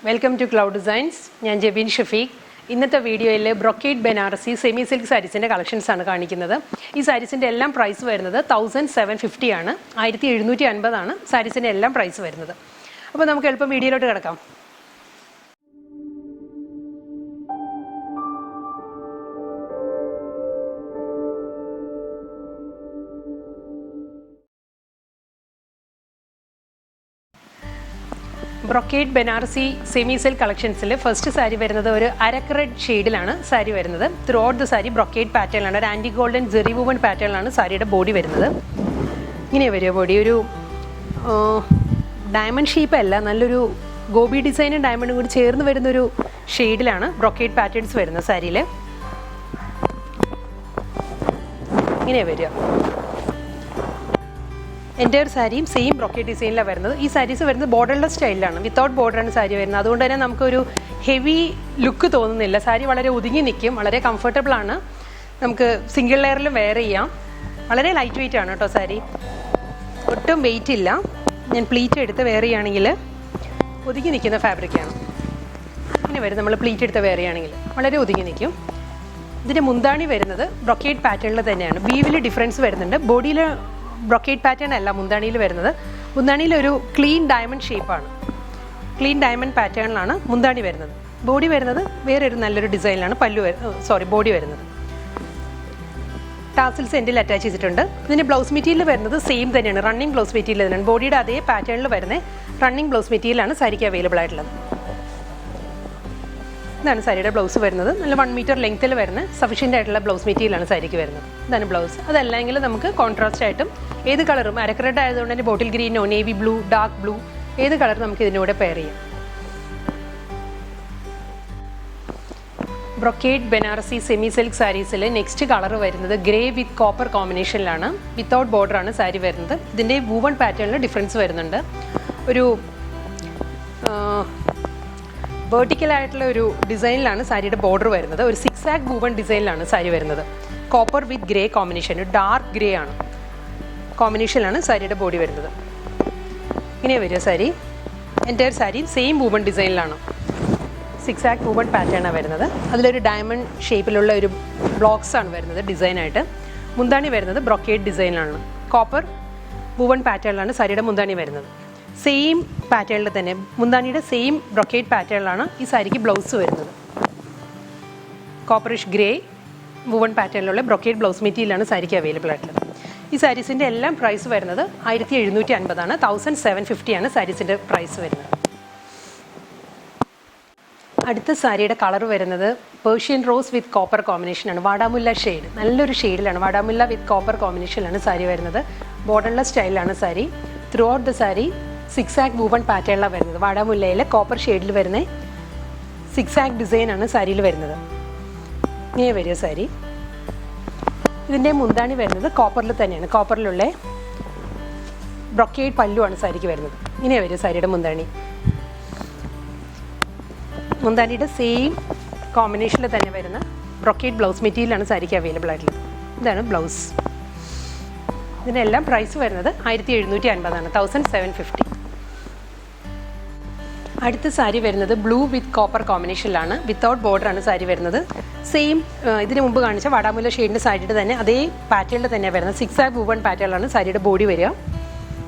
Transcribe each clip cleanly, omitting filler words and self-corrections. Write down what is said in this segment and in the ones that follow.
Welcome to Cloud Designs. I am Jabin Shafiq. In this video, I will Brocade Banarasi Semi Silk Sarees collections. These sarees price is 1750 ആണ് 1750 ആണ് സാരീസിന്റെ എല്ലാം price വരുന്നത്. അപ്പോൾ നമുക്ക് എളുപ്പം വീഡിയോയിലോട്ട് കിടക്കാം. Brocade Banarasi Semi Silk collections first saree വരുന്നത് ഒരു അരക്ക് റെഡ് ഷെയ്ഡിലാണ് സാരി വരുന്നത്. Throughout the sari brocade pattern ആണ്. ഒരു ആന്റി ഗോൾഡൻ ജെറി വുവൺ പാറ്റേൺ ആണ് സാരിയുടെ ബോഡി വരുന്നത്. ഇങ്ങനെ വരിക ബോഡി ഒരു ഡയമണ്ട് ഷേപ്പ് അല്ല, നല്ലൊരു ഗോബി ഡിസൈനും ഡയമണ്ടും കൂടി ചേർന്ന് വരുന്ന ഒരു ഷെയ്ഡിലാണ് ബ്രൊക്കേഡ് പാറ്റേൺസ് വരുന്നത് സാരിയിൽ. ഇങ്ങനെ വരിക എൻ്റയർ സാരിയും സെയിം ബ്രൊക്കേഡ് ഡിസൈനിലാണ് വരുന്നത്. ഈ സാരീസ് വരുന്നത് ബോർഡർലെസ് സ്റ്റൈലിലാണ്, വിത്തൗട്ട് ബോർഡറാണ് സാരി വരുന്നത്. അതുകൊണ്ട് തന്നെ നമുക്കൊരു ഹെവി ലുക്ക് തോന്നുന്നില്ല. സാരി വളരെ ഒതുങ്ങി നിൽക്കും, വളരെ കംഫർട്ടബിൾ ആണ്. നമുക്ക് സിംഗിൾ ലെയറിലും വെയർ ചെയ്യാം. വളരെ ലൈറ്റ് വെയിറ്റ് ആണ് കേട്ടോ സാരി, ഒട്ടും വെയിറ്റ് ഇല്ല. ഞാൻ പ്ലീറ്റ് എടുത്ത് വെയർ ചെയ്യുകയാണെങ്കിൽ ഒതുങ്ങി നിൽക്കുന്ന ഫാബ്രിക്കാണ്. ഇങ്ങനെ വരും നമ്മൾ പ്ലീറ്റ് എടുത്ത് വെയർ ചെയ്യുകയാണെങ്കിൽ വളരെ ഒതുങ്ങി നിൽക്കും. ഇതിൻ്റെ മുന്താണി വരുന്നത് ബ്രൊക്കേഡ് പാറ്റേണിൽ തന്നെയാണ്. വീവിൽ ഡിഫറൻസ് വരുന്നുണ്ട്. ബോഡിയിൽ ബ്രൊക്കേഡ് പാറ്റേൺ അല്ല മുന്താണിയിൽ വരുന്നത്. മുന്താണിയിൽ ഒരു ക്ലീൻ ഡയമണ്ട് ഷേപ്പാണ്, ക്ലീൻ ഡയമണ്ട് പാറ്റേണിലാണ് മുന്താണി വരുന്നത്. ബോഡി വരുന്നത് വേറൊരു നല്ലൊരു ഡിസൈനിലാണ് ബോഡി വരുന്നത്. ടാസിൽസ് എൻഡിൽ അറ്റാച്ച് ചെയ്തിട്ടുണ്ട്. ഇതിൻ്റെ ബ്ലൗസ് മെറ്റീരിയൽ വരുന്നത് സെയിം തന്നെയാണ്, റണ്ണിങ് ബ്ലൗസ് മെറ്റീരിയൽ തന്നെയാണ്. ബോഡിയുടെ അതേ പാറ്റേണിൽ വരുന്ന റണ്ണിങ് ബ്ലൗസ് മെറ്റീരിയലാണ് സാരിക്ക് അവൈലബിൾ ആയിട്ടുള്ളത്. ഇതാണ് സാരിയുടെ ബ്ലൗസ് വരുന്നത്. നല്ല 1 മീറ്റർ ലെങ്ത്തിൽ വരുന്ന സഫീഷ്യൻ്റ് ആയിട്ടുള്ള ബ്ലൗസ് മെറ്റീരിയലാണ് സാരിക്ക് വരുന്നത്. ഇതാണ് ബ്ലൗസ്. അതല്ലെങ്കിൽ നമുക്ക് കോൺട്രാസ്റ്റ് ആയിട്ടും ഏത് കളറും, അരക്ക് റെഡ് ആയതുകൊണ്ട് തന്നെ ബോട്ടിൽ ഗ്രീനോ നേവി ബ്ലൂ ഡാർക്ക് ബ്ലൂ ഏത് കളർ നമുക്ക് ഇതിൻ്റെ കൂടെ പെയർ ചെയ്യാം. ബ്രൊക്കേഡ് ബനാറസി സെമി സിൽക്ക് സാരീസിൽ നെക്സ്റ്റ് കളർ വരുന്നത് ഗ്രേ വിത്ത് കോപ്പർ കോമ്പിനേഷനിലാണ്. വിത്തൗട്ട് ബോർഡറാണ് സാരി വരുന്നത്. ഇതിൻ്റെ വൂവൺ പാറ്റേണിൽ ഡിഫറൻസ് വരുന്നുണ്ട്. ഒരു വെർട്ടിക്കൽ ആയിട്ടുള്ള ഒരു ഡിസൈനിലാണ് സാരിയുടെ ബോർഡർ വരുന്നത്. ഒരു 6 ആഗ് വൂവൺ ഡിസൈനിലാണ് സാരി വരുന്നത്. Copper with grey combination, dark grey ആണ് കോമ്പിനേഷനിലാണ് സാരിയുടെ ബോഡി വരുന്നത്. ഇങ്ങനെ വരിക sari. Entire sari same woven ഡിസൈനിലാണ്. 6 ആഗ് വൂവൺ പാറ്റേണാണ് വരുന്നത്. അതിലൊരു ഡയമണ്ട് ഷേപ്പിലുള്ള ഒരു ബ്ലോക്സ് ആണ് വരുന്നത് ഡിസൈനായിട്ട്. മുന്താണി വരുന്നത് ബ്രൊക്കേഡ് ഡിസൈനിലാണ്. കോപ്പർ വൂവൺ പാറ്റേണിലാണ് സാരിയുടെ മുന്താണി വരുന്നത്. സെയിം പാറ്റേണിൽ തന്നെ മുന്താണിയുടെ സെയിം ബ്രൊക്കേഡ് പാറ്റേണിലാണ് ഈ സാരിക്ക് ബ്ലൗസ് വരുന്നത്. കോപ്പറിഷ് ഗ്രേ വൂവൺ പാറ്റേണിലുള്ള ബ്രൊക്കേഡ് ബ്ലൗസ് മെറ്റീരിയലാണ് സാരിക്ക് അവൈലബിൾ ആയിട്ടുള്ളത്. ഈ സാരീസിൻ്റെ എല്ലാം പ്രൈസ് വരുന്നത് 1750 ആണ്. 1750 ആണ് സാരീസിൻ്റെ പ്രൈസ് വരുന്നത്. അടുത്ത സാരിയുടെ കളർ വരുന്നത് പേർഷ്യൻ റോസ് വിത്ത് കോപ്പർ കോമ്പിനേഷനാണ്. വാടാമുല്ല ഷെയ്ഡ്, നല്ലൊരു ഷെയ്ഡിലാണ്. വാടാമുല്ല വിത്ത് കോപ്പർ കോമ്പിനേഷനിലാണ് സാരി വരുന്നത്. ബോർഡർലെസ് സ്റ്റൈലാണ് sari. Throughout the sari 6 ആഗ് വൂവൺ പാറ്റേണിലാണ് വരുന്നത്. വാടാമുല്ലയിലെ കോപ്പർ ഷെയ്ഡിൽ വരുന്ന 6 ആഗ് ഡിസൈനാണ് സാരിയിൽ വരുന്നത്. ഇങ്ങനെ വരിക സാരി. ഇതിൻ്റെ മുന്താണി വരുന്നത് കോപ്പറിൽ തന്നെയാണ്. കോപ്പറിലുള്ള ബ്രൊക്കേഡ് പല്ലുവാണ് സാരിക്ക് വരുന്നത്. ഇങ്ങനെ വരിക സാരിയുടെ മുന്താണി. മുന്താണിയുടെ സെയിം കോമ്പിനേഷനിൽ തന്നെ വരുന്ന ബ്രൊക്കേഡ് ബ്ലൗസ് മെറ്റീരിയലാണ് സാരിക്ക് അവൈലബിൾ ആയിട്ടുള്ളത്. ഇതാണ് ബ്ലൗസ്. ഇതിനെല്ലാം പ്രൈസ് വരുന്നത് 1750 ആണ്. 1750. അടുത്ത സാരി വരുന്നത് ബ്ലൂ വിത്ത് കോപ്പർ കോമ്പിനേഷനിലാണ്. വിത്തൗട്ട് ബോർഡറാണ് സാരി വരുന്നത്. സെയിം ഇതിന് മുമ്പ് കാണിച്ച വാടാമുല്ല ഷെയ്ഡിൻ്റെ സാരിയുടെ തന്നെ അതേ പാറ്റേണിൽ തന്നെ വരുന്നത്. 6 ആഗ് വൂവൺ പാറ്റേണിലാണ് സാരിയുടെ ബോഡി വരിക.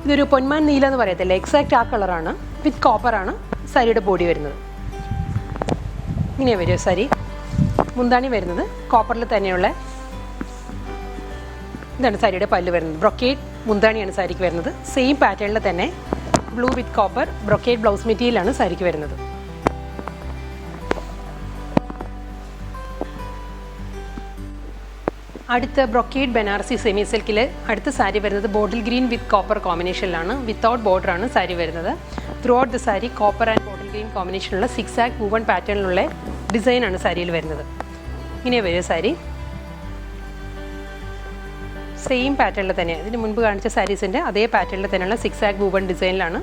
ഇതൊരു പൊന്മാൻ നീല എന്ന് പറയത്തില്ല, എക്സാക്റ്റ് ആ കളറാണ്. വിത്ത് കോപ്പറാണ് സാരിയുടെ ബോഡി വരുന്നത്. ഇങ്ങനെ വരിക സാരി. മുന്താണി വരുന്നത് കോപ്പറിൽ തന്നെയുള്ള ഇതാണ് സാരിയുടെ പല്ല് വരുന്നത്. ബ്രൊക്കേഡ് മുന്താണിയാണ് സാരിക്ക് വരുന്നത്. സെയിം പാറ്റേണിൽ തന്നെ blue with copper brocade blouse മെറ്റീരിയലാണ് സാരിക്ക് വരുന്നത്. അടുത്ത ബ്രൊക്കേഡ് ബനാറസി സെമി സിൽക്കിൽ അടുത്ത സാരി വരുന്നത് ബോട്ടിൽ ഗ്രീൻ വിത്ത് കോപ്പർ കോമ്പിനേഷനിലാണ്. വിത്തൗട്ട് ബോർഡറാണ് സാരി വരുന്നത്. Throughout the sari copper and bottle green കോമ്പിനേഷനുള്ള 6 ആഗ് വൂവൺ പാറ്റേണിലുള്ള ഡിസൈനാണ് സാരിയിൽ വരുന്നത്. ഇങ്ങനെ വരിക സാരി. സെയിം പാറ്റേണിൽ തന്നെയാണ് ഇതിന് മുൻപ് കാണിച്ച സാരീസിൻ്റെ അതേ പാറ്റേണിൽ തന്നെയുള്ള 6 ആഗ് വൂവൺ ഡിസൈനിലാണ്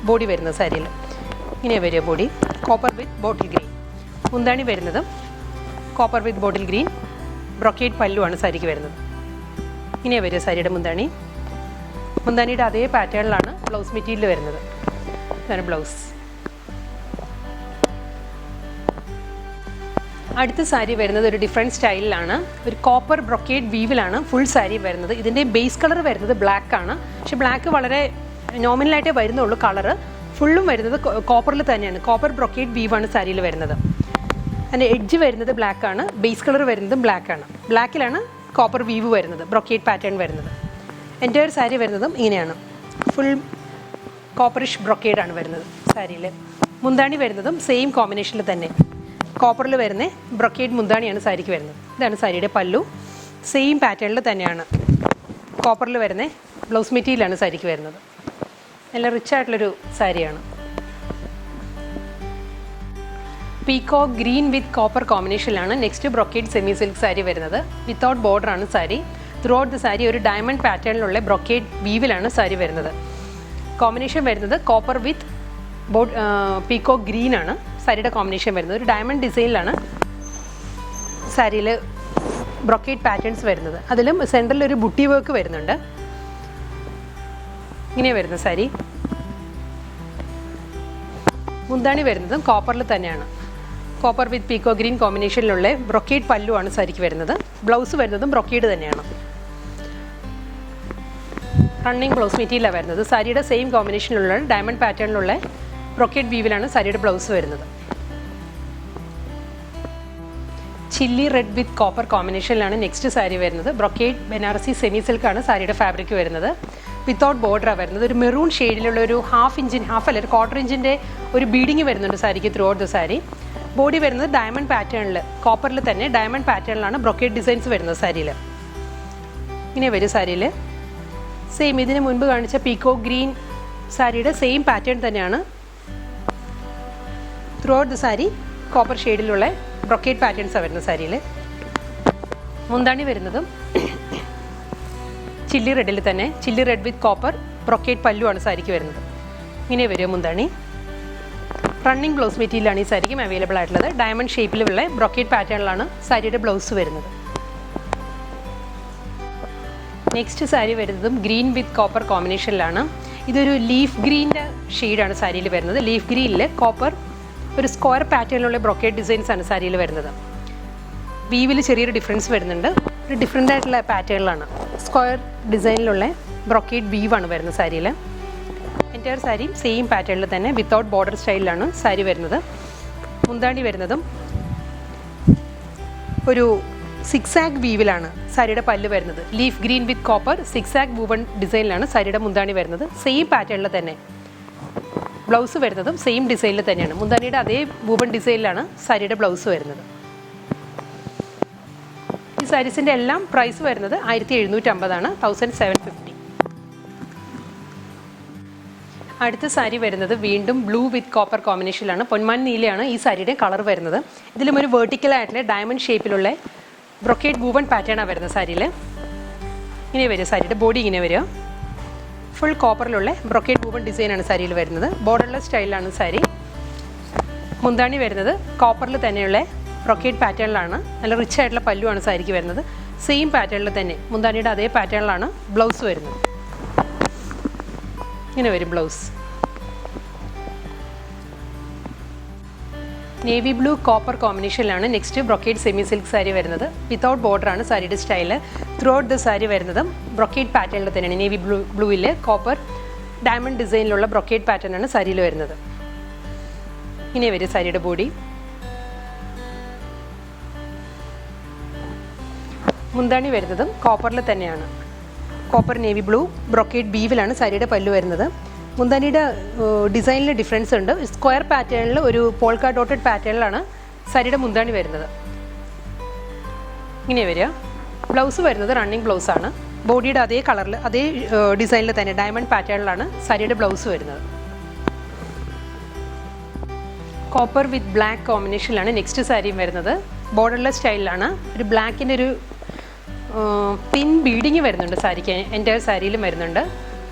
ബോഡി വരുന്നത് സാരിയിൽ. ഇങ്ങനെ വരിക ബോഡി. കോപ്പർ വിത്ത് ബോട്ടിൽ ഗ്രീൻ. മുന്താണി വരുന്നത് കോപ്പർ വിത്ത് ബോട്ടിൽ ഗ്രീൻ ബ്രൊക്കേഡ് പല്ലുവാണ് സാരിക്ക് വരുന്നത്. ഇങ്ങനെ വരിക സാരിയുടെ മുന്താണി. മുന്താണിയുടെ അതേ പാറ്റേണിലാണ് ബ്ലൗസ് മെറ്റീരിയൽ വരുന്നത്. ഇതാണ് ബ്ലൗസ്. അടുത്ത സാരി വരുന്നത് ഒരു ഡിഫറെൻറ്റ് സ്റ്റൈലിലാണ്. ഒരു കോപ്പർ ബ്രൊക്കേഡ് വീവിലാണ് ഫുൾ സാരി വരുന്നത്. ഇതിൻ്റെ ബേസ് കളർ വരുന്നത് ബ്ലാക്ക് ആണ്. പക്ഷെ ബ്ലാക്ക് വളരെ നോമിനലായിട്ടേ വരുന്നുള്ളൂ. കളറ് ഫുള്ളും വരുന്നത് കോപ്പറിൽ തന്നെയാണ്. കോപ്പർ ബ്രൊക്കേഡ് വീവാണ് സാരിയിൽ വരുന്നത്. അതിൻ്റെ എഡ്ജ് വരുന്നത് ബ്ലാക്ക് ആണ്. ബേസ് കളർ വരുന്നത് ബ്ലാക്ക് ആണ്. ബ്ലാക്കിലാണ് കോപ്പർ വീവ് വരുന്നത്, ബ്രൊക്കേഡ് പാറ്റേൺ വരുന്നത്. എൻ്റയർ സാരി വരുന്നതും ഇങ്ങനെയാണ്. ഫുൾ കോപ്പറിഷ് ബ്രൊക്കേഡാണ് വരുന്നത് സാരിയിൽ. മുന്താണി വരുന്നതും സെയിം കോമ്പിനേഷനിൽ തന്നെ കോപ്പറിൽ വരുന്ന ബ്രൊക്കേഡ് മുന്താണിയാണ് സാരിക്ക് വരുന്നത്. ഇതാണ് സാരിയുടെ പല്ലു. സെയിം പാറ്റേണിൽ തന്നെയാണ് കോപ്പറിൽ വരുന്ന ബ്ലൗസ് മെറ്റീരിയലാണ് സാരിക്ക് വരുന്നത്. നല്ല റിച്ച് ആയിട്ടുള്ളൊരു സാരിയാണ്. പീകോക്ക് ഗ്രീൻ വിത്ത് കോപ്പർ കോമ്പിനേഷനിലാണ് next brocade semi silk sari വരുന്നത്. വിത്തൗട്ട് ബോർഡറാണ് sari. Throughout the sari ഒരു ഡയമണ്ട് പാറ്റേണിലുള്ള ബ്രൊക്കേഡ് വീവിലാണ് സാരി വരുന്നത്. കോമ്പിനേഷൻ വരുന്നത് കോപ്പർ വിത്ത് പീകോക്ക് ഗ്രീൻ ആണ് സാരിയുടെ കോമ്പിനേഷൻ വരുന്നത്. ഒരു ഡയമണ്ട് ഡിസൈനിലാണ് സാരിയിൽ ബ്രൊക്കേഡ് പാറ്റേൺസ് വരുന്നത്. അതിലും സെൻറ്ററിൽ ഒരു ബുട്ടി വർക്ക് വരുന്നുണ്ട്. ഇങ്ങനെ വരുന്ന സാരി. മുന്താണി വരുന്നതും കോപ്പറിൽ തന്നെയാണ്. കോപ്പർ വിത്ത് പീകോ ഗ്രീൻ കോമ്പിനേഷനിലുള്ള ബ്രൊക്കേഡ് പല്ലു ആണ് സാരിക്ക് വരുന്നത്. ബ്ലൗസ് വരുന്നതും ബ്രൊക്കേഡ് തന്നെയാണ്. റണ്ണിങ് ബ്ലൗസ് മെറ്റീരിയലാണ് വരുന്നത്. സാരിയുടെ സെയിം കോമ്പിനേഷനിലുള്ള ഡയമണ്ട് പാറ്റേണിലുള്ള ബ്രൊക്കേഡ് വീവിലാണ് സാരിയുടെ ബ്ലൗസ് വരുന്നത്. ചില്ലി റെഡ് വിത്ത് കോപ്പർ കോമ്പിനേഷനിലാണ് നെക്സ്റ്റ് സാരി വരുന്നത്. ബ്രൊക്കേഡ് ബനാറസി സെമി സിൽക്കാണ് സാരിയുടെ ഫാബ്രിക് വരുന്നത്. വിത്തൗട്ട് ബോർഡറാണ് വരുന്നത്. ഒരു മെറൂൺ ഷെയ്ഡിലുള്ള ഒരു ഒരു ക്വാർട്ടർ ഇഞ്ചിൻ്റെ ഒരു ബീഡിങ് വരുന്നുണ്ട് സാരിക്ക് throughout the sari. Body വരുന്നത് ഡയമണ്ട് പാറ്റേണിൽ, കോപ്പറിൽ തന്നെ ഡയമണ്ട് പാറ്റേണിലാണ് ബ്രൊക്കേഡ് ഡിസൈൻസ് വരുന്നത് സാരിയിൽ. ഇങ്ങനെ വരും സാരിയിൽ. സെയിം ഇതിന് മുൻപ് കാണിച്ച പീകോ ഗ്രീൻ സാരിയുടെ സെയിം പാറ്റേൺ തന്നെയാണ് throughout the sari. Copper ഷെയ്ഡിലുള്ള ബ്രൊക്കേഡ് പാറ്റേൺസാണ് വരുന്നത് സാരിയിൽ. മുന്താണി വരുന്നതും ചില്ലി റെഡിൽ തന്നെ, chilli red with copper brocade പല്ലുവാണ് സാരിക്ക് വരുന്നത്. ഇങ്ങനെ വരും മുന്താണി. റണ്ണിങ് ബ്ലൗസ് മെറ്റീരിയലാണ് ഈ സാരിക്കും അവൈലബിൾ ആയിട്ടുള്ളത്. ഡയമണ്ട് ഷേപ്പിലുള്ള ബ്രൊക്കേഡ് പാറ്റേണിലാണ് സാരിയുടെ ബ്ലൗസ് വരുന്നത്. നെക്സ്റ്റ് സാരി വരുന്നതും ഗ്രീൻ വിത്ത് കോപ്പർ കോമ്പിനേഷനിലാണ്. ഇതൊരു ലീഫ് ഗ്രീൻ്റെ ഷെയ്ഡാണ് സാരിയിൽ വരുന്നത്. ലീഫ് ഗ്രീനിൽ കോപ്പർ ഒരു സ്ക്വയർ പാറ്റേണിലുള്ള ബ്രൊക്കേഡ് ഡിസൈൻസ് ആണ് സാരിയിൽ വരുന്നത്. വീവിൽ ചെറിയൊരു ഡിഫറൻസ് വരുന്നുണ്ട്. ഒരു ഡിഫറെൻ്റ് ആയിട്ടുള്ള പാറ്റേണിലാണ് സ്ക്വയർ ഡിസൈനിലുള്ള ബ്രൊക്കേഡ് വീവാണ് വരുന്നത് സാരിയിൽ. എൻ്റയർ സാരിയും സെയിം പാറ്റേണിൽ തന്നെ വിത്തൗട്ട് ബോർഡർ സ്റ്റൈലിലാണ് സാരി വരുന്നത്. മുന്താണി വരുന്നതും ഒരു സിക്സാഗ് വീവിലാണ് സാരിയുടെ പല്ല് വരുന്നത്. Leaf green with copper zigzag woven ഡിസൈനിലാണ് സാരിയുടെ മുന്താണി വരുന്നത്. സെയിം പാറ്റേണിൽ തന്നെ ബ്ലൗസ് വരുന്നതും സെയിം ഡിസൈനിൽ തന്നെയാണ്. മുന്താണിയുടെ അതേ വൂവൺ ഡിസൈനിലാണ് സാരിയുടെ ബ്ലൗസ് വരുന്നത്. ഈ സാരീസിൻ്റെ എല്ലാം പ്രൈസ് വരുന്നത് 1750 1750. അടുത്ത സാരി വരുന്നത് വീണ്ടും ബ്ലൂ വിത്ത് കോപ്പർ കോമ്പിനേഷനിലാണ്. പൊന്മാൻ നീലയാണ് ഈ സാരിയുടെ കളർ വരുന്നത്. ഇതിലും ഒരു വെർട്ടിക്കലായിട്ടുള്ള ഡയമണ്ട് ഷേപ്പിലുള്ള ബ്രൊക്കേഡ് വൂവൺ പാറ്റേണാണ് വരുന്നത് സാരിയിൽ. ഇങ്ങനെ വരും സാരിയുടെ ബോഡി. ഇങ്ങനെ വരിക ഫുൾ കോപ്പറിലുള്ള ബ്രൊക്കേഡ് വൂവൺ ഡിസൈനാണ് സാരിയിൽ വരുന്നത്. ബോർഡർലെസ് സ്റ്റൈലിലാണ് സാരി. മുന്താണി വരുന്നത് കോപ്പറിൽ തന്നെയുള്ള ബ്രൊക്കേഡ് പാറ്റേണിലാണ്. നല്ല റിച്ച് ആയിട്ടുള്ള പല്ലുവാണ് സാരിക്ക് വരുന്നത്. സെയിം പാറ്റേണിൽ തന്നെ മുന്താണിയുടെ അതേ പാറ്റേണിലാണ് ബ്ലൗസ് വരുന്നത്. ഇങ്ങനെ വരും ബ്ലൗസ്. നേവി ബ്ലൂ കോപ്പർ കോമ്പിനേഷനിലാണ് next brocade semi silk sari വരുന്നത്. വിത്തൗട്ട് ബോർഡറാണ് സാരിയുടെ സ്റ്റൈല്. ത്രൂ ഔട്ട് ദ സാരി വരുന്നതും ബ്രൊക്കേഡ് പാറ്റേണിൽ തന്നെയാണ്. നേവി ബ്ലൂവിൽ കോപ്പർ ഡയമണ്ട് ഡിസൈനിലുള്ള ബ്രൊക്കേഡ് പാറ്റേണാണ് സാരിയിൽ വരുന്നത്. ഇങ്ങനെ വരും സാരിയുടെ ബോഡി. മുന്താണി വരുന്നതും കോപ്പറിൽ തന്നെയാണ്. കോപ്പർ നേവി ബ്ലൂ ബ്രൊക്കേഡ് ബീവിലാണ് സാരിയുടെ പല്ലു വരുന്നത്. മുന്താനിയുടെ ഡിസൈനിൽ ഡിഫറൻസ് ഉണ്ട്. സ്ക്വയർ പാറ്റേണിൽ ഒരു പോൾക്ക ഡോട്ടഡ് പാറ്റേണിലാണ് സാരിയുടെ മുന്താണി വരുന്നത്. ഇങ്ങനെ വരിക. ബ്ലൗസ് വരുന്നത് റണ്ണിങ് ബ്ലൗസാണ്. ബോഡിയുടെ അതേ കളറിൽ അതേ ഡിസൈനിൽ തന്നെ ഡയമണ്ട് പാറ്റേണിലാണ് സാരിയുടെ ബ്ലൗസ് വരുന്നത്. കോപ്പർ വിത്ത് ബ്ലാക്ക് കോമ്പിനേഷനിലാണ് നെക്സ്റ്റ് സാരിയും വരുന്നത്. ബോർഡർലെസ് സ്റ്റൈലിലാണ്. ഒരു ബ്ലാക്കിൻ്റെ ഒരു പിൻ ബീഡിങ് വരുന്നുണ്ട് സാരിക്ക്. എൻ്റയർ സാരിയിലും വരുന്നുണ്ട്.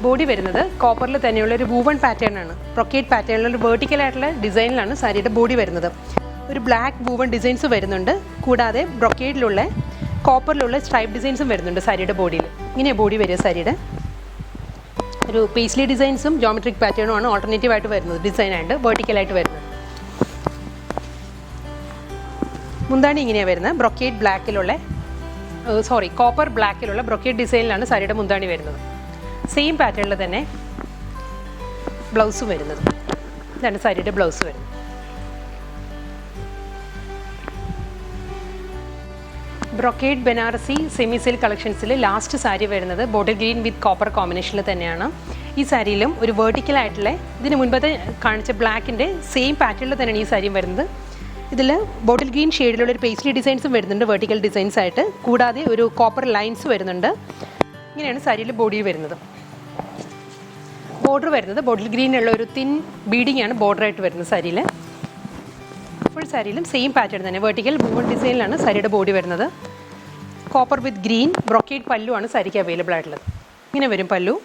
ബോഡി വരുന്നത് കോപ്പറിൽ തന്നെയുള്ള ഒരു വൂവൺ പാറ്റേൺ ആണ്. ബ്രൊക്കേഡ് പാറ്റേണിലുള്ള ഒരു വെർട്ടിക്കലായിട്ടുള്ള ഡിസൈനിലാണ് സാരിയുടെ ബോഡി വരുന്നത്. ഒരു ബ്ലാക്ക് വൂവൺ ഡിസൈൻസ് വരുന്നുണ്ട്. കൂടാതെ ബ്രൊക്കേഡിലുള്ള കോപ്പറിലുള്ള സ്ട്രൈപ്പ് ഡിസൈൻസും വരുന്നുണ്ട് സാരിയുടെ ബോഡിയിൽ. ഇങ്ങനെ ബോഡി വരിക സാരിയുടെ. ഒരു പേസ്ലി ഡിസൈൻസും ജോമെട്രിക് പാറ്റേണും ആണ് ഓൾട്ടർനേറ്റീവായിട്ട് വരുന്നത്. ഡിസൈനായിട്ട് വെർട്ടിക്കലായിട്ട് വരുന്നത്. മുന്താണി ഇങ്ങനെയാണ് വരുന്നത്. ബ്രൊക്കേഡ് ബ്ലാക്കിലുള്ള കോപ്പർ ബ്ലാക്കിലുള്ള ബ്രൊക്കേഡ് ഡിസൈനിലാണ് സാരിയുടെ മുന്താണി വരുന്നത്. സെയിം പാറ്റേണിൽ തന്നെ ബ്ലൗസും വരുന്നത്. ഇതാണ് സാരിയുടെ ബ്ലൗസ് വരുന്നത്. ബ്രൊക്കേഡ് ബനാറസി സെമി സിൽക്ക് കളക്ഷൻസിൽ ലാസ്റ്റ് സാരി വരുന്നത് ബോട്ടിൽ ഗ്രീൻ വിത്ത് കോപ്പർ കോമ്പിനേഷനിൽ തന്നെയാണ്. ഈ സാരിയിലും ഒരു വേർട്ടിക്കലായിട്ടുള്ള ഇതിന് മുൻപത്തെ കാണിച്ച ബ്ലാക്കിൻ്റെ സെയിം പാറ്റേണിൽ തന്നെയാണ് ഈ സാരിയും വരുന്നത്. ഇതിൽ ബോട്ടിൽ ഗ്രീൻ ഷെയ്ഡിലുള്ള ഒരു പേസ്ലി ഡിസൈൻസും വരുന്നുണ്ട്, വെർട്ടിക്കൽ ഡിസൈൻസ് ആയിട്ട്. കൂടാതെ ഒരു കോപ്പർ ലൈൻസ് വരുന്നുണ്ട്. ഇങ്ങനെയാണ് സാരിയിൽ ബോഡി വരുന്നത്. ബോർഡർ വരുന്നത് ബോട്ടിൽ ഗ്രീനുള്ള ഒരു തിൻ ബീഡിംഗ് ആണ് ബോർഡറായിട്ട് വരുന്നത് സാരിയിൽ. ഫുൾ സാരിയിലും സെയിം പാറ്റേൺ തന്നെ വെർട്ടിക്കൽ ബൂവൺ ഡിസൈനിലാണ് സാരിയുടെ ബോഡി വരുന്നത്. കോപ്പർ വിത്ത് ഗ്രീൻ ബ്രൊക്കേഡ് പല്ലു ആണ് സാരിക്ക് അവൈലബിൾ ആയിട്ടുള്ളത്. ഇങ്ങനെ വരും പല്ലു.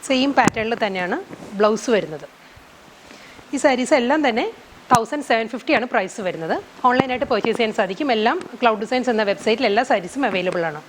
സെയിം പാറ്റേണിൽ തന്നെയാണ് ബ്ലൗസ് വരുന്നത്. ഈ സാരീസ് എല്ലാം തന്നെ 1750 ആണ് പ്രൈസ് വരുന്നത്. ഓൺലൈനായിട്ട് പർച്ചേസ് ചെയ്യാൻ സാധിക്കും. എല്ലാം ക്ലൗഡ് ഡിസൈൻസ് എന്ന വെബ്സൈറ്റിൽ എല്ലാ സാരീസും അവൈലബിൾ ആണ്.